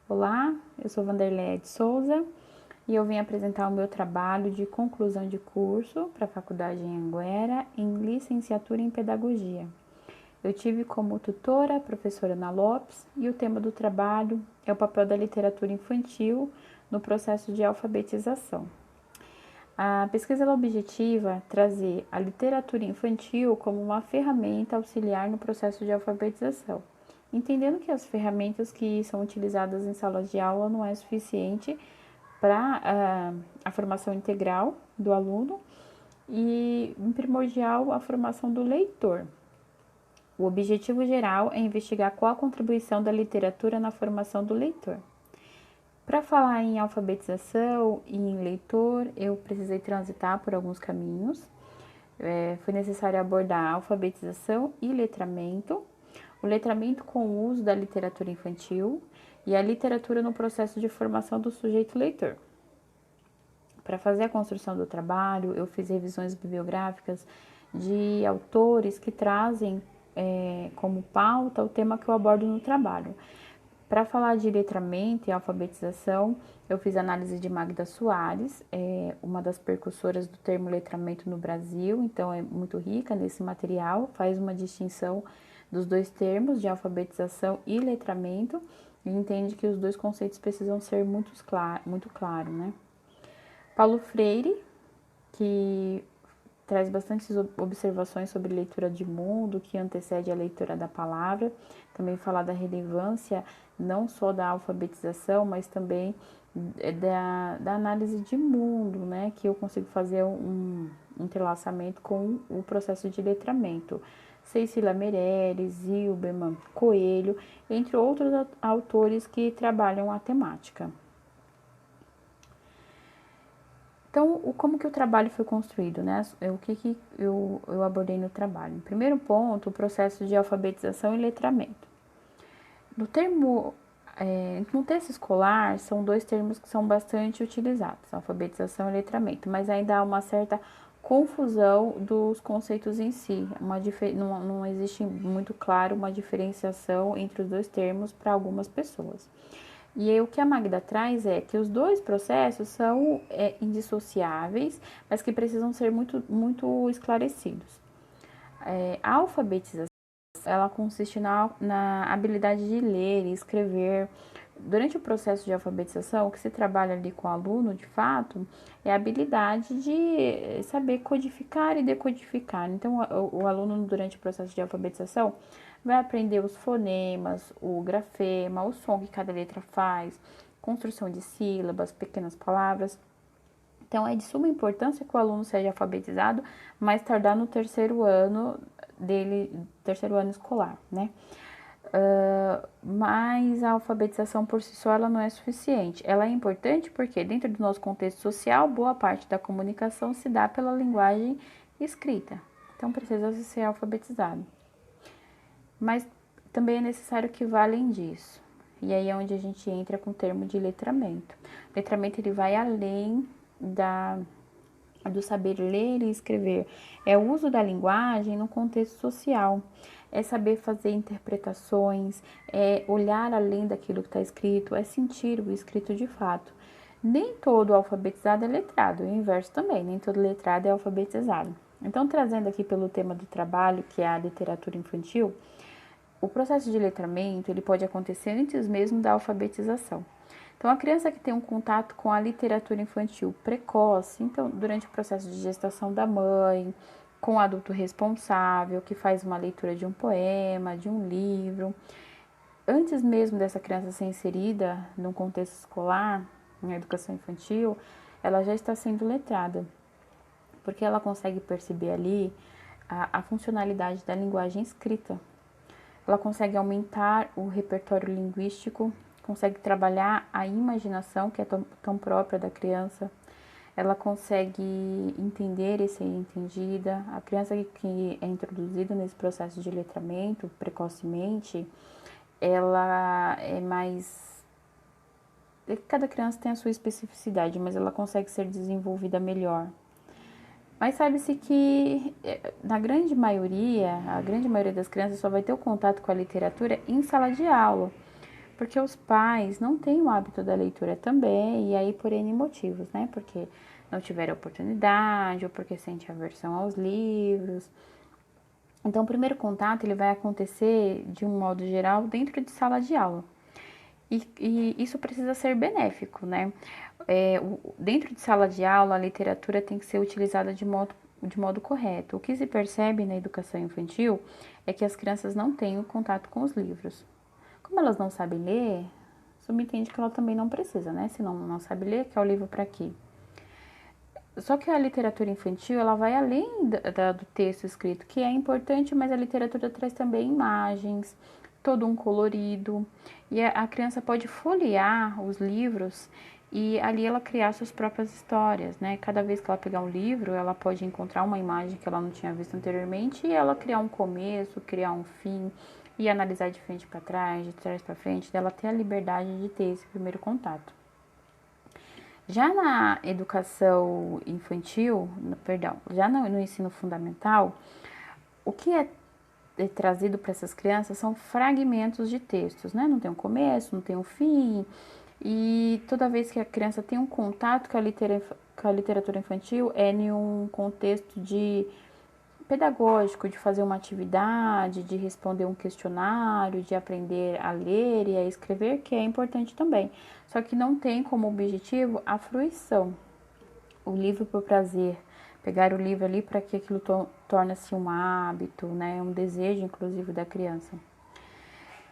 Olá, eu sou Vanderleia de Souza e eu vim apresentar o meu trabalho de conclusão de curso para a Faculdade em Anguera em Licenciatura em Pedagogia. Eu tive como tutora a professora Ana Lopes e o tema do trabalho é o papel da literatura infantil no processo de alfabetização. A pesquisa objetiva trazer a literatura infantil como uma ferramenta auxiliar no processo de alfabetização, entendendo que as ferramentas que são utilizadas em sala de aula não é suficiente para a formação integral do aluno e, em primordial, a formação do leitor. O objetivo geral é investigar qual a contribuição da literatura na formação do leitor. Para falar em alfabetização e em leitor, eu precisei transitar por alguns caminhos. Foi necessário abordar a alfabetização e letramento, o letramento com o uso da literatura infantil e a literatura no processo de formação do sujeito leitor. Para fazer a construção do trabalho, eu fiz revisões bibliográficas de autores que trazem como pauta o tema que eu abordo no trabalho. Para falar de letramento e alfabetização, eu fiz análise de Magda Soares, uma das precursoras do termo letramento no Brasil, então é muito rica nesse material, faz uma distinção dos dois termos, de alfabetização e letramento, e entende que os dois conceitos precisam ser muito claros, né? Paulo Freire, que traz bastantes observações sobre leitura de mundo, que antecede a leitura da palavra, também falar da relevância não só da alfabetização, mas também da análise de mundo, né, que eu consigo fazer um entrelaçamento com o processo de letramento. Cecília Meirelles, Zilberman, Coelho, entre outros autores que trabalham a temática. Então, como que o trabalho foi construído, né? O que eu abordei no trabalho? Primeiro ponto, o processo de alfabetização e letramento. No texto escolar, são dois termos que são bastante utilizados, alfabetização e letramento, mas ainda há uma certa confusão dos conceitos em si. Não existe muito claro uma diferenciação entre os dois termos para algumas pessoas. E aí, o que a Magda traz é que os dois processos são indissociáveis, mas que precisam ser muito esclarecidos. A alfabetização, ela consiste na habilidade de ler e escrever. Durante o processo de alfabetização, o que se trabalha ali com o aluno, de fato, é a habilidade de saber codificar e decodificar. Então, o aluno, durante o processo de alfabetização, vai aprender os fonemas, o grafema, o som que cada letra faz, construção de sílabas, pequenas palavras. Então, é de suma importância que o aluno seja alfabetizado mais tardar no terceiro ano escolar, né? Mas a alfabetização por si só ela não é suficiente. Ela é importante porque dentro do nosso contexto social, boa parte da comunicação se dá pela linguagem escrita. Então, precisa ser alfabetizado. Mas também é necessário que vá além disso. E aí é onde a gente entra com o termo de letramento. O letramento ele vai além do saber ler e escrever. É o uso da linguagem no contexto social. É saber fazer interpretações, é olhar além daquilo que está escrito, é sentir o escrito de fato. Nem todo alfabetizado é letrado, e o inverso também, nem todo letrado é alfabetizado. Então, trazendo aqui pelo tema do trabalho, que é a literatura infantil, o processo de letramento ele pode acontecer antes mesmo da alfabetização. Então, a criança que tem um contato com a literatura infantil precoce, então, durante o processo de gestação da mãe, com o adulto responsável, que faz uma leitura de um poema, de um livro, antes mesmo dessa criança ser inserida num contexto escolar, na educação infantil, ela já está sendo letrada, porque ela consegue perceber ali a funcionalidade da linguagem escrita. Ela consegue aumentar o repertório linguístico, consegue trabalhar a imaginação, que é tão própria da criança. Ela consegue entender e ser entendida. A criança que é introduzida nesse processo de letramento precocemente, ela é mais... Cada criança tem a sua especificidade, mas ela consegue ser desenvolvida melhor. Mas sabe-se que a grande maioria das crianças só vai ter o contato com a literatura em sala de aula. Porque os pais não têm o hábito da leitura também, e aí por N motivos, né? Porque não tiveram oportunidade, ou porque sente aversão aos livros. Então, o primeiro contato ele vai acontecer, de um modo geral, dentro de sala de aula. E isso precisa ser benéfico, né? Dentro de sala de aula, a literatura tem que ser utilizada de modo correto. O que se percebe na educação infantil é que as crianças não têm o contato com os livros. Como elas não sabem ler, subentende que ela também não precisa, né? Se não sabe ler, quer o livro para quê? Só que a literatura infantil, ela vai além do texto escrito, que é importante, mas a literatura traz também imagens, todo um colorido. E a criança pode folhear os livros e ali ela criar suas próprias histórias, né? Cada vez que ela pegar um livro, ela pode encontrar uma imagem que ela não tinha visto anteriormente e ela criar um começo, criar um fim e analisar de frente para trás, de trás para frente, dela ter a liberdade de ter esse primeiro contato. Já na educação infantil, perdão, já no ensino fundamental, o que é trazido para essas crianças são fragmentos de textos, né? Não tem um começo, não tem um fim. E toda vez que a criança tem um contato com a literatura infantil, é em um contexto de pedagógico, de fazer uma atividade, de responder um questionário, de aprender a ler e a escrever, que é importante também. Só que não tem como objetivo a fruição, o livro por prazer, pegar o livro ali para que aquilo torne-se um hábito, né, um desejo inclusive da criança.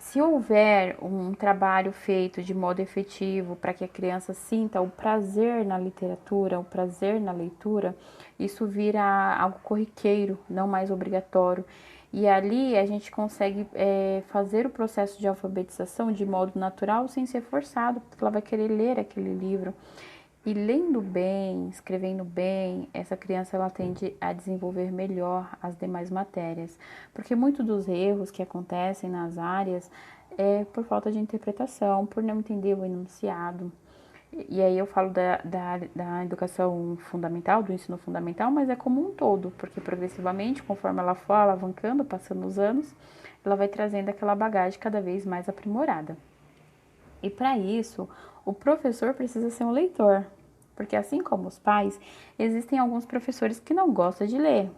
Se houver um trabalho feito de modo efetivo para que a criança sinta o prazer na literatura, o prazer na leitura, isso vira algo corriqueiro, não mais obrigatório. E ali a gente consegue fazer o processo de alfabetização de modo natural, sem ser forçado, porque ela vai querer ler aquele livro. E lendo bem, escrevendo bem, essa criança ela tende a desenvolver melhor as demais matérias. Porque muitos dos erros que acontecem nas áreas é por falta de interpretação, por não entender o enunciado. E aí eu falo da educação fundamental, do ensino fundamental, mas é como um todo, porque progressivamente, conforme ela for alavancando, passando os anos, ela vai trazendo aquela bagagem cada vez mais aprimorada. E para isso, o professor precisa ser um leitor, porque assim como os pais, existem alguns professores que não gostam de ler.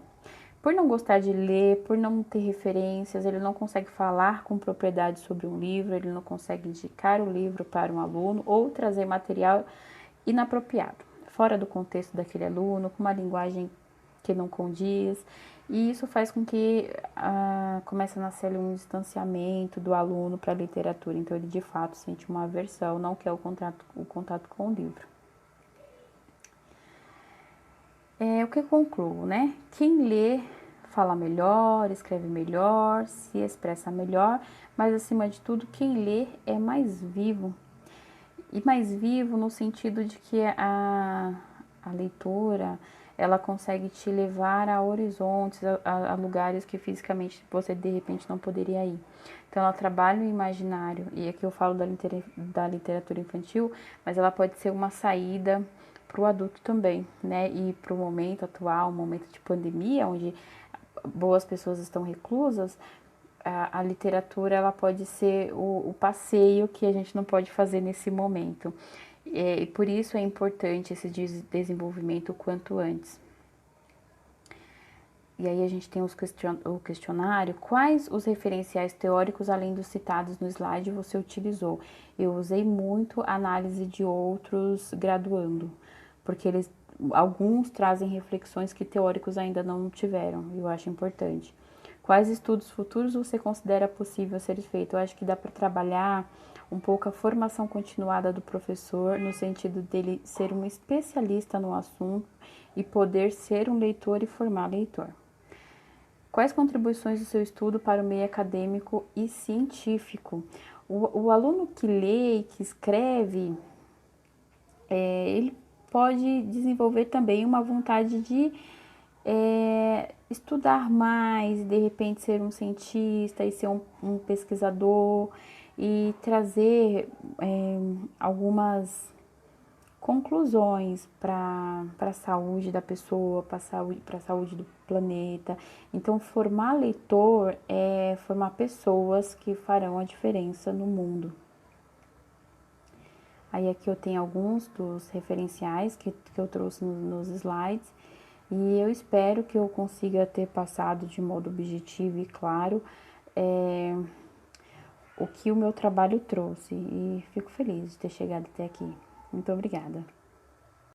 Por não gostar de ler, por não ter referências, ele não consegue falar com propriedade sobre um livro, ele não consegue indicar o livro para um aluno ou trazer material inapropriado, fora do contexto daquele aluno, com uma linguagem que não condiz. E isso faz com que comece a nascer ali um distanciamento do aluno para a literatura. Então, ele de fato sente uma aversão, não quer o contato com o livro. O que eu concluo, né? Quem lê fala melhor, escreve melhor, se expressa melhor, mas acima de tudo, quem lê é mais vivo. E mais vivo no sentido de que a leitura, ela consegue te levar a horizontes, a lugares que fisicamente você de repente não poderia ir. Então ela trabalha o imaginário, e aqui eu falo da literatura infantil, mas ela pode ser uma saída para o adulto também, né? E para o momento atual, um momento de pandemia, onde boas pessoas estão reclusas, a literatura ela pode ser o passeio que a gente não pode fazer nesse momento. E por isso é importante esse desenvolvimento o quanto antes. E aí a gente tem o questionário. Quais os referenciais teóricos, além dos citados no slide, você utilizou? Eu usei muito análise de outros graduando, porque alguns trazem reflexões que teóricos ainda não tiveram, e eu acho importante. Quais estudos futuros você considera possível ser feito? Eu acho que dá para trabalhar um pouco a formação continuada do professor, no sentido dele ser um especialista no assunto e poder ser um leitor e formar leitor. Quais contribuições do seu estudo para o meio acadêmico e científico? O aluno que lê e que escreve, ele pode desenvolver também uma vontade de estudar mais, de repente ser um cientista e ser um pesquisador e trazer algumas conclusões para a saúde da pessoa, para a saúde do planeta. Então, formar leitor é formar pessoas que farão a diferença no mundo. Aí aqui eu tenho alguns dos referenciais que eu trouxe nos slides, e eu espero que eu consiga ter passado de modo objetivo e claro o que o meu trabalho trouxe, e fico feliz de ter chegado até aqui. Muito obrigada.